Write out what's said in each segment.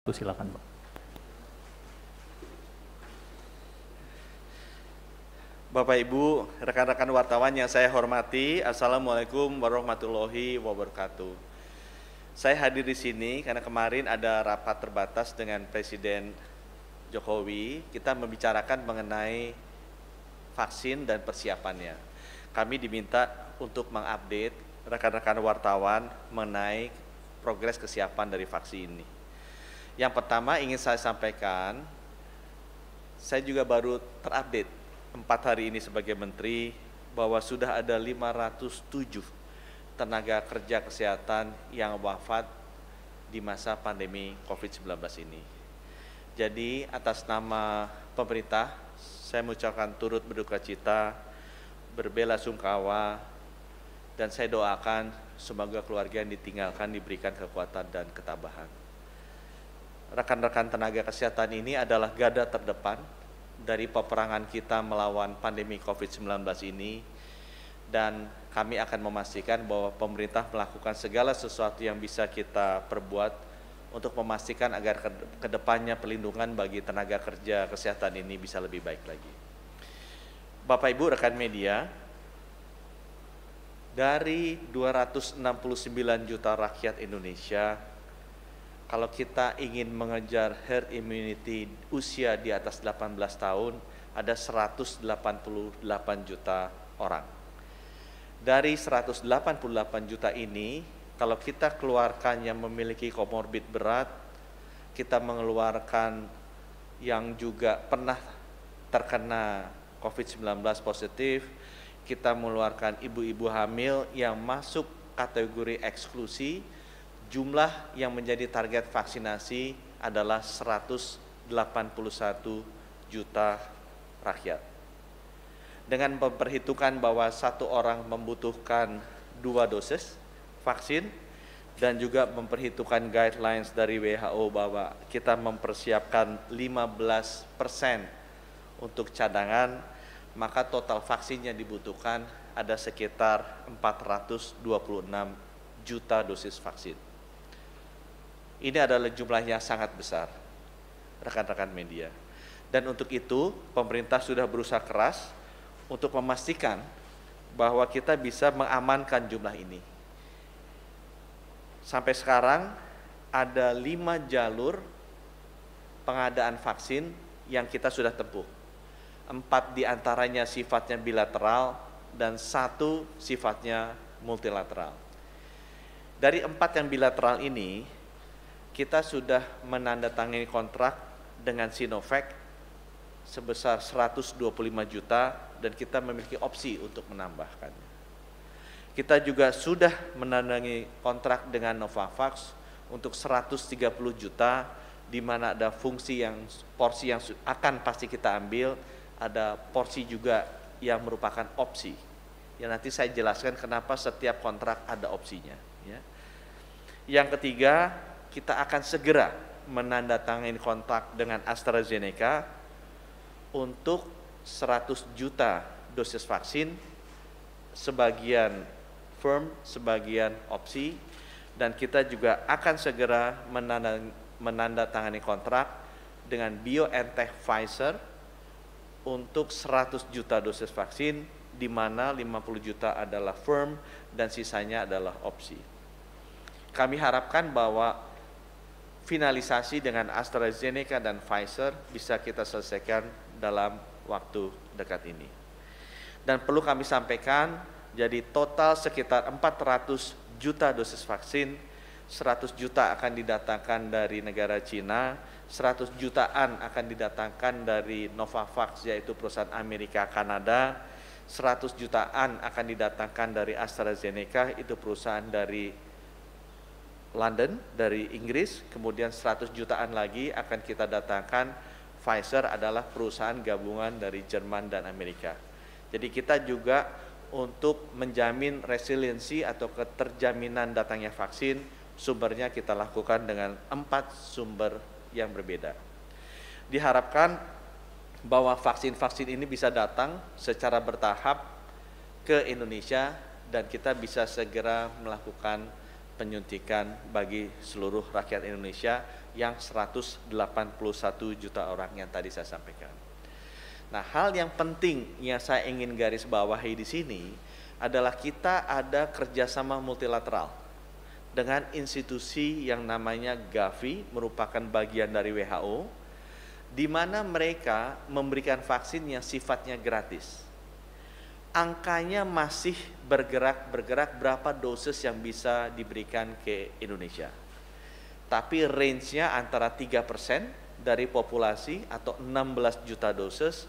Silakan, Pak. Bapak Ibu, rekan-rekan wartawan yang saya hormati, Assalamualaikum warahmatullahi wabarakatuh. Saya hadir di sini karena kemarin ada rapat terbatas dengan Presiden Jokowi. Kita membicarakan mengenai vaksin dan persiapannya. Kami diminta untuk mengupdate rekan-rekan wartawan mengenai progres kesiapan dari vaksin ini. Yang pertama ingin saya sampaikan, saya juga baru terupdate 4 hari ini sebagai Menteri bahwa sudah ada 507 tenaga kerja kesehatan yang wafat di masa pandemi COVID-19 ini. Jadi atas nama pemerintah, saya mengucapkan turut berduka cita, berbela-sungkawa, dan saya doakan semoga keluarga yang ditinggalkan diberikan kekuatan dan ketabahan. Rekan-rekan tenaga kesehatan ini adalah garda terdepan dari peperangan kita melawan pandemi COVID-19 ini, dan kami akan memastikan bahwa pemerintah melakukan segala sesuatu yang bisa kita perbuat untuk memastikan agar kedepannya pelindungan bagi tenaga kerja kesehatan ini bisa lebih baik lagi. Bapak Ibu rekan media, dari 269 juta rakyat Indonesia, kalau kita ingin mengejar herd immunity usia di atas 18 tahun, ada 188 juta orang. Dari 188 juta ini, kalau kita keluarkan yang memiliki komorbid berat, kita mengeluarkan yang juga pernah terkena COVID-19 positif, kita mengeluarkan ibu-ibu hamil yang masuk kategori eksklusi, jumlah yang menjadi target vaksinasi adalah 181 juta rakyat. Dengan memperhitungkan bahwa satu orang membutuhkan 2 dosis vaksin dan juga memperhitungkan guidelines dari WHO bahwa kita mempersiapkan 15% untuk cadangan, maka total vaksin yang dibutuhkan ada sekitar 426 juta dosis vaksin. Ini adalah jumlah yang sangat besar, rekan-rekan media. Dan untuk itu, pemerintah sudah berusaha keras untuk memastikan bahwa kita bisa mengamankan jumlah ini. Sampai sekarang, ada 5 jalur pengadaan vaksin yang kita sudah tempuh. 4 diantaranya sifatnya bilateral dan 1 sifatnya multilateral. Dari 4 yang bilateral ini, kita sudah menandatangani kontrak dengan Sinovac sebesar 125 juta dan kita memiliki opsi untuk menambahkannya. Kita juga sudah menandatangani kontrak dengan Novavax untuk 130 juta, di mana ada porsi yang akan pasti kita ambil, ada porsi juga yang merupakan opsi. Ya, nanti saya jelaskan kenapa setiap kontrak ada opsinya. Ya. Yang ketiga, kita akan segera menandatangani kontrak dengan AstraZeneca untuk 100 juta dosis vaksin, sebagian firm, sebagian opsi, dan kita juga akan segera menandatangani kontrak dengan BioNTech Pfizer untuk 100 juta dosis vaksin, di mana 50 juta adalah firm dan sisanya adalah opsi. Kami harapkan bahwa finalisasi dengan AstraZeneca dan Pfizer bisa kita selesaikan dalam waktu dekat ini. Dan perlu kami sampaikan, jadi total sekitar 400 juta dosis vaksin, 100 juta akan didatangkan dari negara Cina, 100 jutaan akan didatangkan dari Novavax yaitu perusahaan Amerika Kanada, 100 jutaan akan didatangkan dari AstraZeneca itu perusahaan dari London, dari Inggris, kemudian 100 jutaan lagi akan kita datangkan. Pfizer adalah perusahaan gabungan dari Jerman dan Amerika. Jadi kita juga untuk menjamin resiliensi atau keterjaminan datangnya vaksin, sumbernya kita lakukan dengan 4 sumber yang berbeda. Diharapkan bahwa vaksin-vaksin ini bisa datang secara bertahap ke Indonesia dan kita bisa segera melakukan penyuntikan bagi seluruh rakyat Indonesia yang 181 juta orang yang tadi saya sampaikan. Nah, hal yang penting yang saya ingin garis bawahi di sini adalah kita ada kerjasama multilateral dengan institusi yang namanya Gavi, merupakan bagian dari WHO, di mana mereka memberikan vaksin yang sifatnya gratis. Angkanya masih bergerak berapa dosis yang bisa diberikan ke Indonesia. Tapi range-nya antara 3% dari populasi atau 16 juta dosis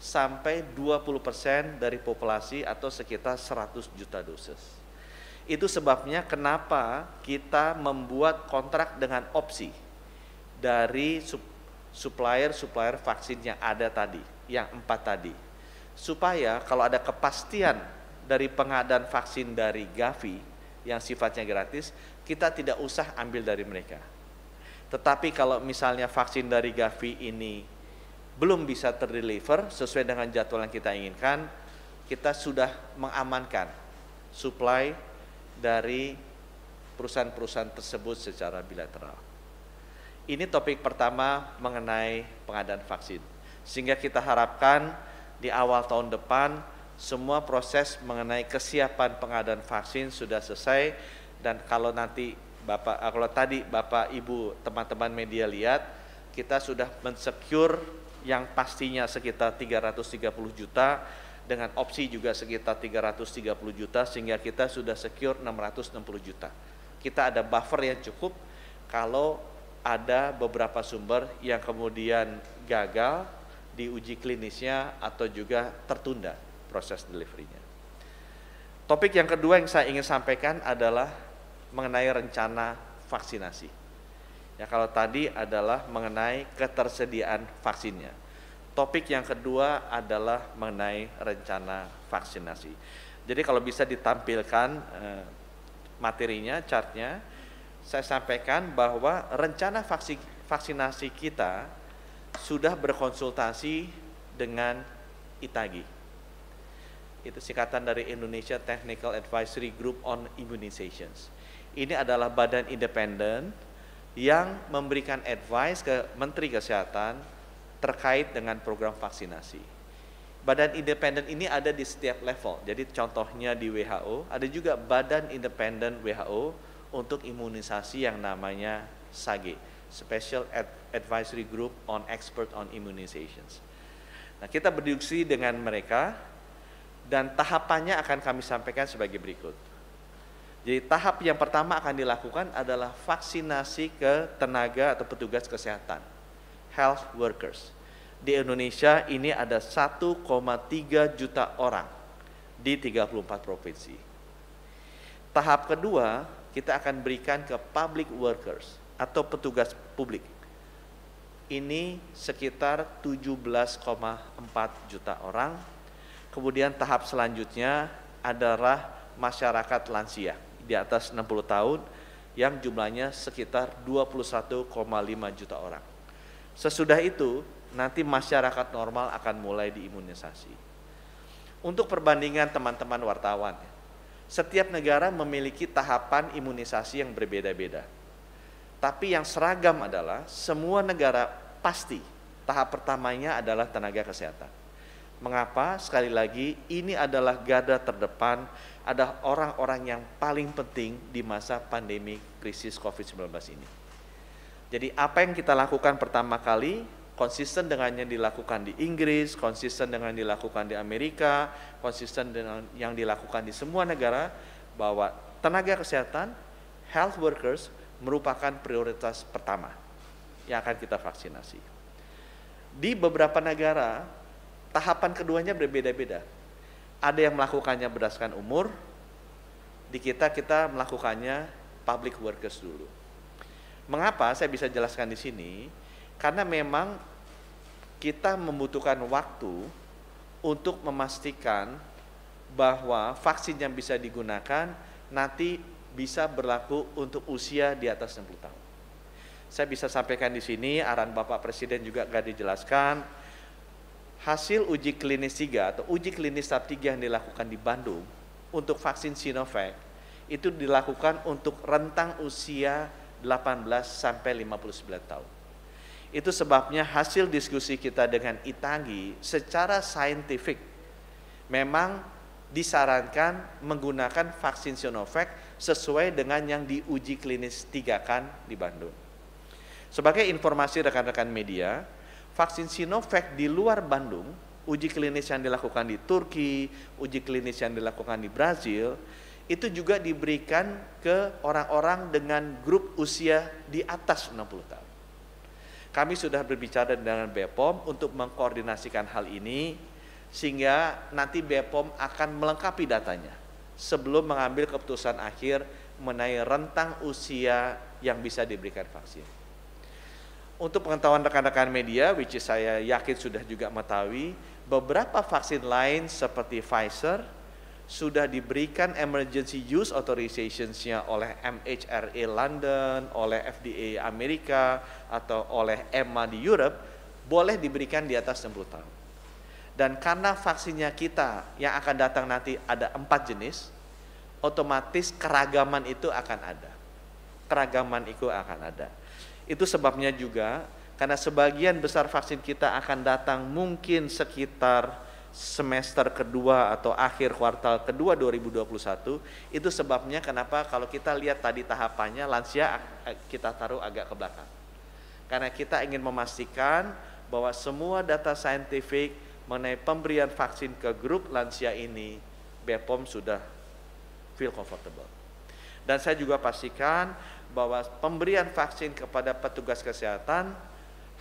sampai 20% dari populasi atau sekitar 100 juta dosis. Itu sebabnya kenapa kita membuat kontrak dengan opsi dari supplier vaksin yang ada tadi, yang 4 tadi. Supaya kalau ada kepastian dari pengadaan vaksin dari Gavi yang sifatnya gratis, kita tidak usah ambil dari mereka. Tetapi kalau misalnya vaksin dari Gavi ini belum bisa terdeliver sesuai dengan jadwal yang kita inginkan, kita sudah mengamankan supply dari perusahaan-perusahaan tersebut secara bilateral. Ini topik pertama mengenai pengadaan vaksin. Sehingga kita harapkan di awal tahun depan semua proses mengenai kesiapan pengadaan vaksin sudah selesai, dan kalau nanti kalau tadi Bapak Ibu teman-teman media lihat, kita sudah mensecure yang pastinya sekitar 330 juta dengan opsi juga sekitar 330 juta, sehingga kita sudah secure 660 juta. Kita ada buffer yang cukup kalau ada beberapa sumber yang kemudian gagal di uji klinisnya atau juga tertunda proses delivery-nya. Topik yang kedua yang saya ingin sampaikan adalah mengenai rencana vaksinasi. Ya, kalau tadi adalah mengenai ketersediaan vaksinnya. Topik yang kedua adalah mengenai rencana vaksinasi. Jadi kalau bisa ditampilkan materinya, chartnya, saya sampaikan bahwa rencana vaksinasi kita sudah berkonsultasi dengan ITAGI. Itu singkatan dari Indonesia Technical Advisory Group on Immunizations. Ini adalah badan independen yang memberikan advice ke Menteri Kesehatan terkait dengan program vaksinasi. Badan independen ini ada di setiap level. Jadi contohnya di WHO, ada juga badan independen WHO untuk imunisasi yang namanya SAGE, Special Advisory Group on Expert on Immunizations. Nah, kita berdiskusi dengan mereka dan tahapannya akan kami sampaikan sebagai berikut. Jadi tahap yang pertama akan dilakukan adalah vaksinasi ke tenaga atau petugas kesehatan, health workers. Di Indonesia ini ada 1,3 juta orang di 34 provinsi. Tahap kedua, kita akan berikan ke public workers atau petugas publik. Ini sekitar 17,4 juta orang. Kemudian tahap selanjutnya adalah masyarakat lansia di atas 60 tahun yang jumlahnya sekitar 21,5 juta orang. Sesudah itu, nanti masyarakat normal akan mulai diimunisasi. Untuk perbandingan teman-teman wartawan, setiap negara memiliki tahapan imunisasi yang berbeda-beda. Tapi yang seragam adalah semua negara pasti tahap pertamanya adalah tenaga kesehatan. Mengapa? Sekali lagi, ini adalah garda terdepan, ada orang-orang yang paling penting di masa pandemi krisis COVID-19 ini. Jadi apa yang kita lakukan pertama kali, konsisten dengan yang dilakukan di Inggris, konsisten dengan yang dilakukan di Amerika, konsisten dengan yang dilakukan di semua negara, bahwa tenaga kesehatan, health workers merupakan prioritas pertama yang akan kita vaksinasi. Di beberapa negara, tahapan keduanya berbeda-beda. Ada yang melakukannya berdasarkan umur, di kita melakukannya public workers dulu. Mengapa saya bisa jelaskan di sini? Karena memang kita membutuhkan waktu untuk memastikan bahwa vaksin yang bisa digunakan nanti bisa berlaku untuk usia di atas 60 tahun. Saya bisa sampaikan di sini, arahan Bapak Presiden juga gak dijelaskan, hasil uji klinis 3 atau uji klinis tahap 3 yang dilakukan di Bandung untuk vaksin Sinovac, itu dilakukan untuk rentang usia 18 sampai 59 tahun. Itu sebabnya hasil diskusi kita dengan ITAGI secara saintifik memang disarankan menggunakan vaksin Sinovac sesuai dengan yang diuji klinis 3 kan di Bandung. Sebagai informasi rekan-rekan media, vaksin Sinovac di luar Bandung, uji klinis yang dilakukan di Turki, uji klinis yang dilakukan di Brazil, itu juga diberikan ke orang-orang dengan grup usia di atas 60 tahun. Kami sudah berbicara dengan BPOM untuk mengkoordinasikan hal ini, sehingga nanti BPOM akan melengkapi datanya sebelum mengambil keputusan akhir mengenai rentang usia yang bisa diberikan vaksin. Untuk pengetahuan rekan-rekan media, which is saya yakin sudah juga mengetahui, beberapa vaksin lain seperti Pfizer sudah diberikan emergency use authorization-nya oleh MHRA London, oleh FDA Amerika, atau oleh EMA di Europe, boleh diberikan di atas 60 tahun. Dan karena vaksinnya kita yang akan datang nanti ada 4 jenis, otomatis keragaman itu akan ada. Keragaman itu akan ada. Itu sebabnya juga, karena sebagian besar vaksin kita akan datang mungkin sekitar semester kedua atau akhir kuartal kedua 2021, itu sebabnya kenapa kalau kita lihat tadi tahapannya lansia kita taruh agak ke belakang. Karena kita ingin memastikan bahwa semua data saintifik mengenai pemberian vaksin ke grup lansia ini, BPOM sudah feel comfortable. Dan saya juga pastikan bahwa pemberian vaksin kepada petugas kesehatan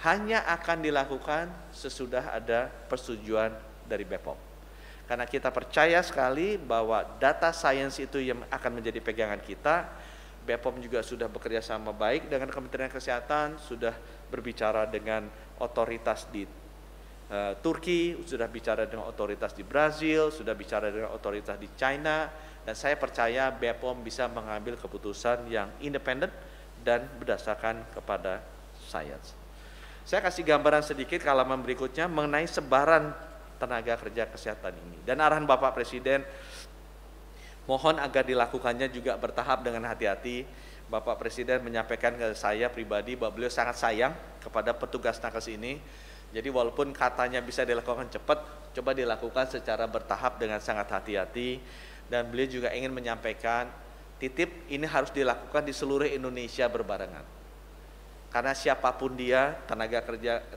hanya akan dilakukan sesudah ada persetujuan dari BPOM. Karena kita percaya sekali bahwa data sains itu yang akan menjadi pegangan kita. BPOM juga sudah bekerja sama baik dengan Kementerian Kesehatan, sudah berbicara dengan otoritas di Turki, sudah bicara dengan otoritas di Brazil, sudah bicara dengan otoritas di China, dan saya percaya BPOM bisa mengambil keputusan yang independen dan berdasarkan kepada sains. Saya kasih gambaran sedikit ke halaman berikutnya mengenai sebaran tenaga kerja kesehatan ini. Dan arahan Bapak Presiden, mohon agar dilakukannya juga bertahap dengan hati-hati. Bapak Presiden menyampaikan ke saya pribadi bahwa beliau sangat sayang kepada petugas nakes ini. Jadi walaupun katanya bisa dilakukan cepat, coba dilakukan secara bertahap dengan sangat hati-hati. Dan beliau juga ingin menyampaikan, titip ini harus dilakukan di seluruh Indonesia berbarengan. Karena siapapun dia,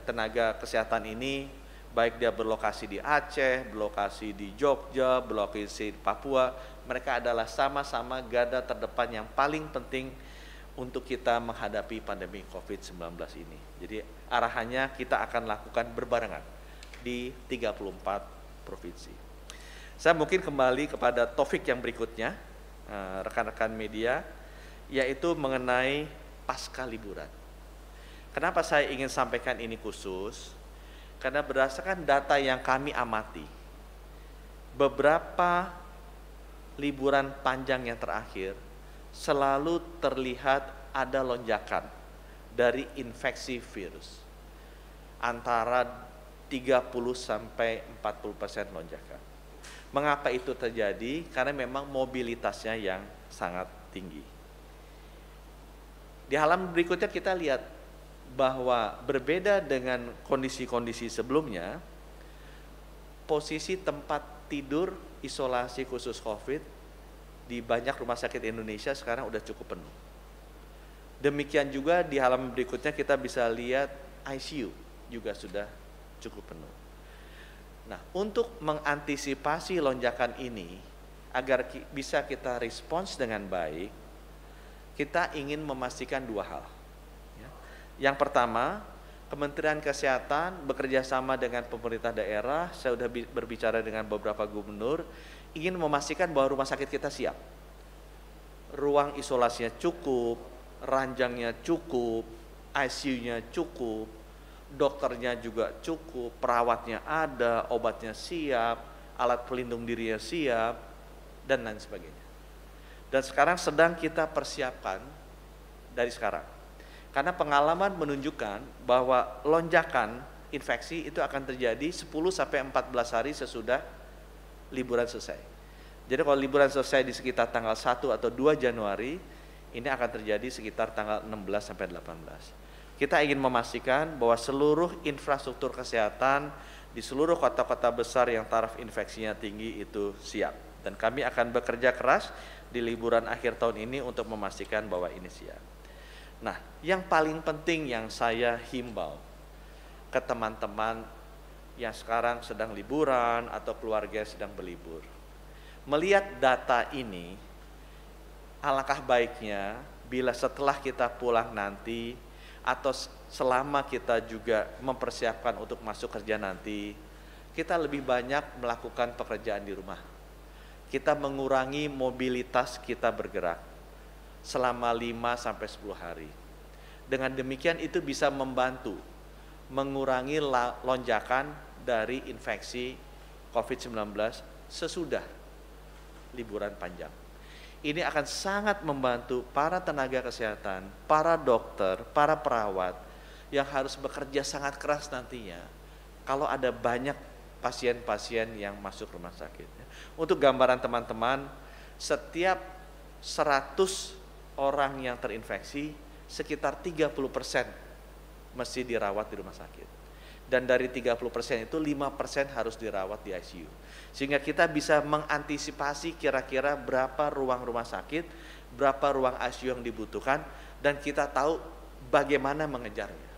tenaga kesehatan ini, baik dia berlokasi di Aceh, berlokasi di Jogja, berlokasi di Papua, mereka adalah sama-sama garda terdepan yang paling penting untuk kita menghadapi pandemi COVID-19 ini. Jadi arahannya kita akan lakukan berbarengan di 34 provinsi. Saya mungkin kembali kepada topik yang berikutnya, rekan-rekan media, yaitu mengenai pasca liburan. Kenapa saya ingin sampaikan ini khusus? Karena berdasarkan data yang kami amati, beberapa liburan panjang yang terakhir selalu terlihat ada lonjakan dari infeksi virus. Antara 30 sampai 40% lonjakan. Mengapa itu terjadi? Karena memang mobilitasnya yang sangat tinggi. Di halaman berikutnya kita lihat bahwa berbeda dengan kondisi-kondisi sebelumnya, posisi tempat tidur isolasi khusus COVID di banyak rumah sakit Indonesia sekarang udah cukup penuh. Demikian juga di halaman berikutnya kita bisa lihat ICU juga sudah cukup penuh. Nah, untuk mengantisipasi lonjakan ini agar bisa kita respons dengan baik, kita ingin memastikan dua hal. Yang pertama, Kementerian Kesehatan bekerja sama dengan pemerintah daerah, saya sudah berbicara dengan beberapa gubernur, ingin memastikan bahwa rumah sakit kita siap. Ruang isolasinya cukup, ranjangnya cukup, ICU-nya cukup, dokternya juga cukup, perawatnya ada, obatnya siap, alat pelindung dirinya siap, dan lain sebagainya. Dan sekarang sedang kita persiapkan dari sekarang. Karena pengalaman menunjukkan bahwa lonjakan infeksi itu akan terjadi 10-14 hari sesudah liburan selesai. Jadi kalau liburan selesai di sekitar tanggal 1 atau 2 Januari, ini akan terjadi sekitar tanggal 16 sampai 18. Kita ingin memastikan bahwa seluruh infrastruktur kesehatan di seluruh kota-kota besar yang taraf infeksinya tinggi itu siap. Dan kami akan bekerja keras di liburan akhir tahun ini untuk memastikan bahwa ini siap. Nah, yang paling penting yang saya himbau ke teman-teman yang sekarang sedang liburan atau keluarga yang sedang berlibur. Melihat data ini, alangkah baiknya bila setelah kita pulang nanti atau selama kita juga mempersiapkan untuk masuk kerja nanti, kita lebih banyak melakukan pekerjaan di rumah. Kita mengurangi mobilitas kita bergerak selama 5-10 hari. Dengan demikian itu bisa membantu mengurangi lonjakan dari infeksi COVID-19 sesudah liburan panjang. Ini akan sangat membantu para tenaga kesehatan, para dokter, para perawat yang harus bekerja sangat keras nantinya kalau ada banyak pasien-pasien yang masuk rumah sakit. Untuk gambaran teman-teman, setiap 100 orang yang terinfeksi, sekitar 30% mesti dirawat di rumah sakit. Dan dari 30% itu 5% harus dirawat di ICU. Sehingga kita bisa mengantisipasi kira-kira berapa ruang rumah sakit, berapa ruang ICU yang dibutuhkan, dan kita tahu bagaimana mengejarnya.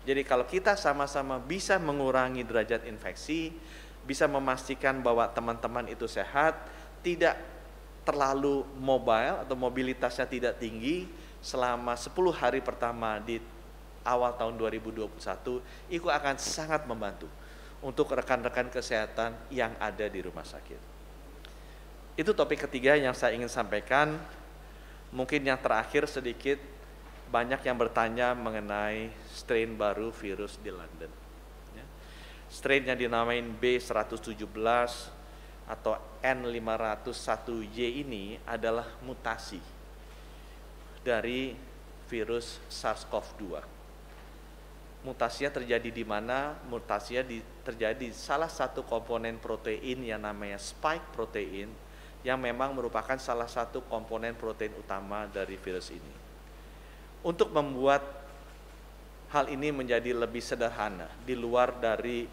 Jadi kalau kita sama-sama bisa mengurangi derajat infeksi, bisa memastikan bahwa teman-teman itu sehat, tidak terlalu mobile atau mobilitasnya tidak tinggi selama 10 hari pertama di awal tahun 2021, itu akan sangat membantu untuk rekan-rekan kesehatan yang ada di rumah sakit. Itu topik ketiga yang saya ingin sampaikan. Mungkin yang terakhir sedikit, banyak yang bertanya mengenai strain baru virus di London. Strain yang dinamain B117 atau N501Y ini adalah mutasi dari virus SARS-CoV-2. Mutasinya terjadi di mana? Mutasinya terjadi di salah satu komponen protein yang namanya spike protein, yang memang merupakan salah satu komponen protein utama dari virus ini. Untuk membuat hal ini menjadi lebih sederhana, di luar dari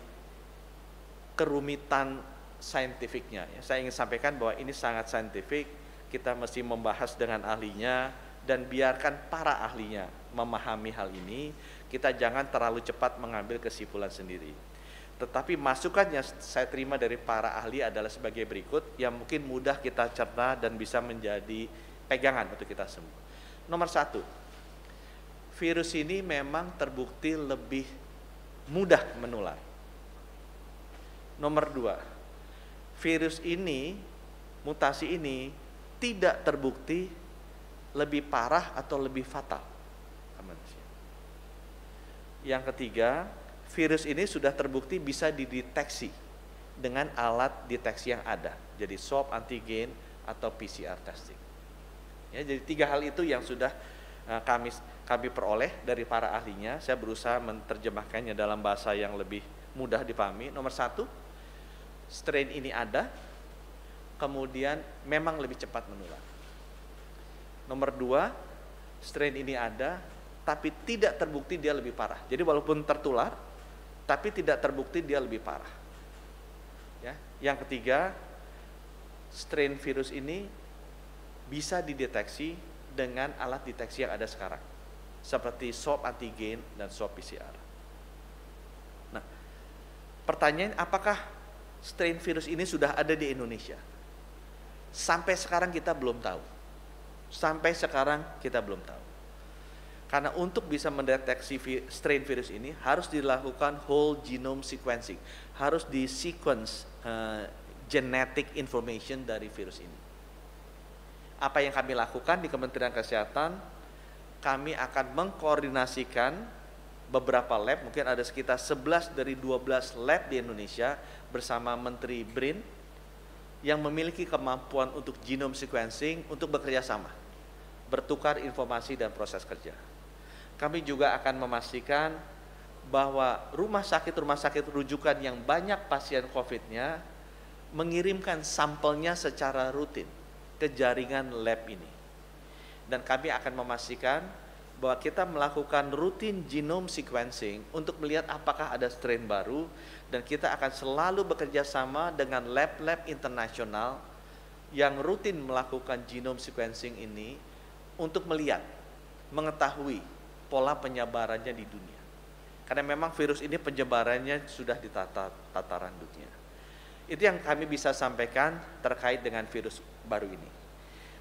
kerumitan saintifiknya, saya ingin sampaikan bahwa ini sangat saintifik, kita mesti membahas dengan ahlinya, dan biarkan para ahlinya memahami hal ini. Kita jangan terlalu cepat mengambil kesimpulan sendiri. Tetapi masukan yang saya terima dari para ahli adalah sebagai berikut, yang mungkin mudah kita cerna dan bisa menjadi pegangan untuk kita semua. Nomor 1, virus ini memang terbukti lebih mudah menular. Nomor 2, virus ini, mutasi ini tidak terbukti lebih parah atau lebih fatal ke manusia. Yang ketiga, virus ini sudah terbukti bisa dideteksi dengan alat deteksi yang ada, jadi swab antigen atau PCR testing. Ya, jadi 3 hal itu yang sudah kami peroleh dari para ahlinya. Saya berusaha menerjemahkannya dalam bahasa yang lebih mudah dipahami. Nomor 1, strain ini ada, kemudian memang lebih cepat menular. Nomor 2, strain ini ada, tapi tidak terbukti dia lebih parah. Jadi walaupun tertular, tapi tidak terbukti dia lebih parah. Ya. Yang ketiga, strain virus ini bisa dideteksi dengan alat deteksi yang ada sekarang, seperti swab antigen dan swab PCR. Nah, pertanyaan, apakah strain virus ini sudah ada di Indonesia? Sampai sekarang kita belum tahu. Karena untuk bisa mendeteksi strain virus ini harus dilakukan whole genome sequencing, harus di sequence genetic information dari virus ini. Apa yang kami lakukan di Kementerian Kesehatan, kami akan mengkoordinasikan beberapa lab, mungkin ada sekitar 11 dari 12 lab di Indonesia bersama Menteri BRIN yang memiliki kemampuan untuk genome sequencing untuk bekerja sama, bertukar informasi dan proses kerja. Kami juga akan memastikan bahwa rumah sakit rujukan yang banyak pasien COVID-nya mengirimkan sampelnya secara rutin ke jaringan lab ini. Dan kami akan memastikan bahwa kita melakukan rutin genome sequencing untuk melihat apakah ada strain baru, dan kita akan selalu bekerja sama dengan lab-lab internasional yang rutin melakukan genome sequencing ini untuk melihat, mengetahui pola penyebarannya di dunia. Karena memang virus ini penyebarannya sudah di tataran dunia. Itu yang kami bisa sampaikan terkait dengan virus baru ini.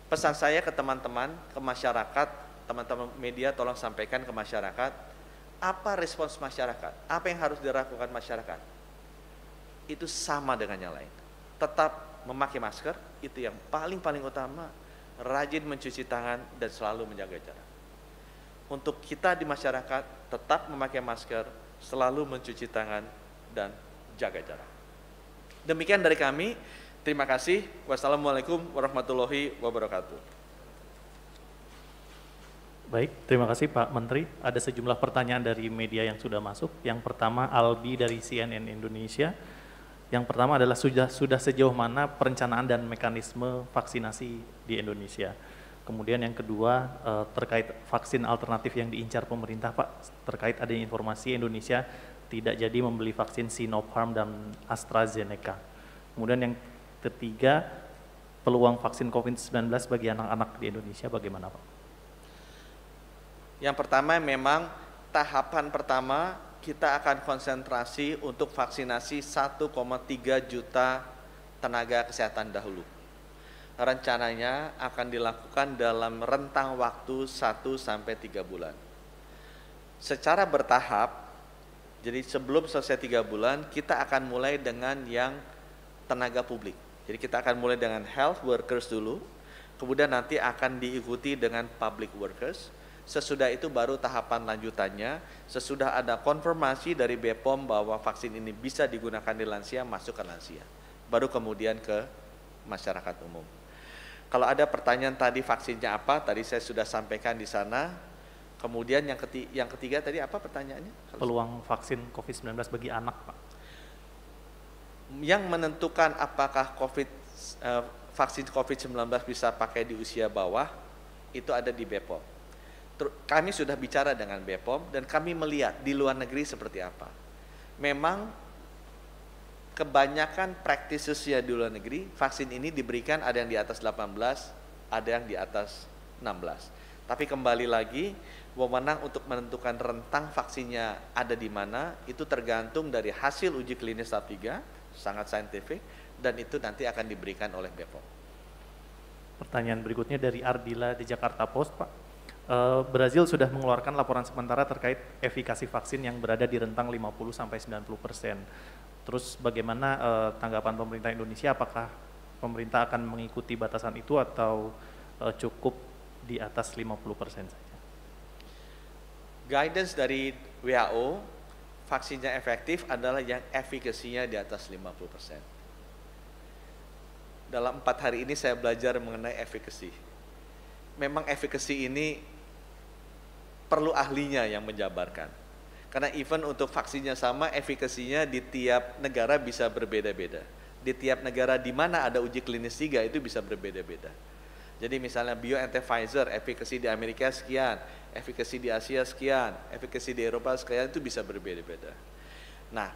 Pesan saya ke teman-teman, ke masyarakat, teman-teman media tolong sampaikan ke masyarakat, apa respons masyarakat, apa yang harus dilakukan masyarakat. Itu sama dengan yang lain. Tetap memakai masker, itu yang paling utama, rajin mencuci tangan dan selalu menjaga jarak. Untuk kita di masyarakat, tetap memakai masker, selalu mencuci tangan dan jaga jarak. Demikian dari kami, terima kasih. Wassalamualaikum warahmatullahi wabarakatuh. Baik, terima kasih Pak Menteri. Ada sejumlah pertanyaan dari media yang sudah masuk. Yang pertama Albi dari CNN Indonesia. Yang pertama adalah sudah sejauh mana perencanaan dan mekanisme vaksinasi di Indonesia. Kemudian yang kedua terkait vaksin alternatif yang diincar pemerintah Pak, terkait adanya informasi Indonesia tidak jadi membeli vaksin Sinopharm dan AstraZeneca. Kemudian yang ketiga, peluang vaksin COVID-19 bagi anak-anak di Indonesia bagaimana Pak? Yang pertama memang tahapan pertama kita akan konsentrasi untuk vaksinasi 1,3 juta tenaga kesehatan dahulu. Rencananya akan dilakukan dalam rentang waktu 1-3 bulan. Secara bertahap, jadi sebelum selesai 3 bulan kita akan mulai dengan yang tenaga publik. Jadi kita akan mulai dengan health workers dulu, kemudian nanti akan diikuti dengan public workers. Sesudah itu baru tahapan lanjutannya, sesudah ada konfirmasi dari BPOM bahwa vaksin ini bisa digunakan di lansia, masuk ke lansia. Baru kemudian ke masyarakat umum. Kalau ada pertanyaan tadi vaksinnya apa, tadi saya sudah sampaikan di sana. Kemudian yang ketiga tadi apa pertanyaannya? Peluang vaksin COVID-19 bagi anak Pak. Yang menentukan apakah vaksin COVID-19 bisa pakai di usia bawah, itu ada di BPOM. Kami sudah bicara dengan BPOM dan kami melihat di luar negeri seperti apa. Memang kebanyakan practices-nya di luar negeri, vaksin ini diberikan ada yang di atas 18, ada yang di atas 16. Tapi kembali lagi, wewenang untuk menentukan rentang vaksinnya ada di mana, itu tergantung dari hasil uji klinis tahap 3, sangat saintifik, dan itu nanti akan diberikan oleh BPOM. Pertanyaan berikutnya dari Ardila di Jakarta Post Pak. Brazil sudah mengeluarkan laporan sementara terkait efikasi vaksin yang berada di rentang 50-90%. Terus bagaimana tanggapan pemerintah Indonesia, apakah pemerintah akan mengikuti batasan itu atau cukup di atas 50% saja? Guidance dari WHO, vaksinnya efektif adalah yang efikasinya di atas 50%. Dalam 4 hari ini saya belajar mengenai efikasi. Memang efikasi ini perlu ahlinya yang menjabarkan. Karena even untuk vaksinnya sama, efikasinya di tiap negara bisa berbeda-beda. Di tiap negara di mana ada uji klinis 3 itu bisa berbeda-beda. Jadi misalnya BioNTech Pfizer, efikasi di Amerika sekian, efikasi di Asia sekian, efikasi di Eropa sekian, itu bisa berbeda-beda. Nah,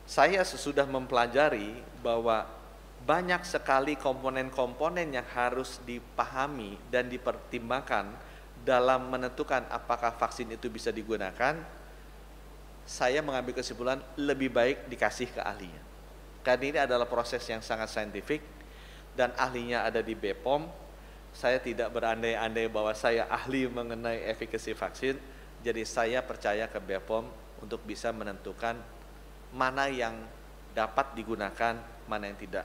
saya sesudah mempelajari bahwa banyak sekali komponen-komponen yang harus dipahami dan dipertimbangkan dalam menentukan apakah vaksin itu bisa digunakan. Saya mengambil kesimpulan lebih baik dikasih ke ahlinya. Karena ini adalah proses yang sangat saintifik dan ahlinya ada di BPOM. Saya tidak berandai-andai bahwa saya ahli mengenai efikasi vaksin, jadi saya percaya ke BPOM untuk bisa menentukan mana yang dapat digunakan, mana yang tidak.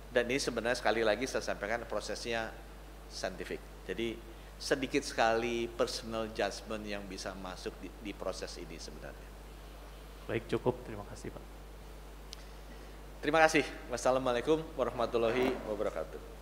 Dan ini sebenarnya sekali lagi saya sampaikan prosesnya saintifik. Jadi sedikit sekali personal judgment yang bisa masuk di proses ini sebenarnya. Baik, cukup. Terima kasih Pak. Terima kasih. Wassalamualaikum warahmatullahi wabarakatuh.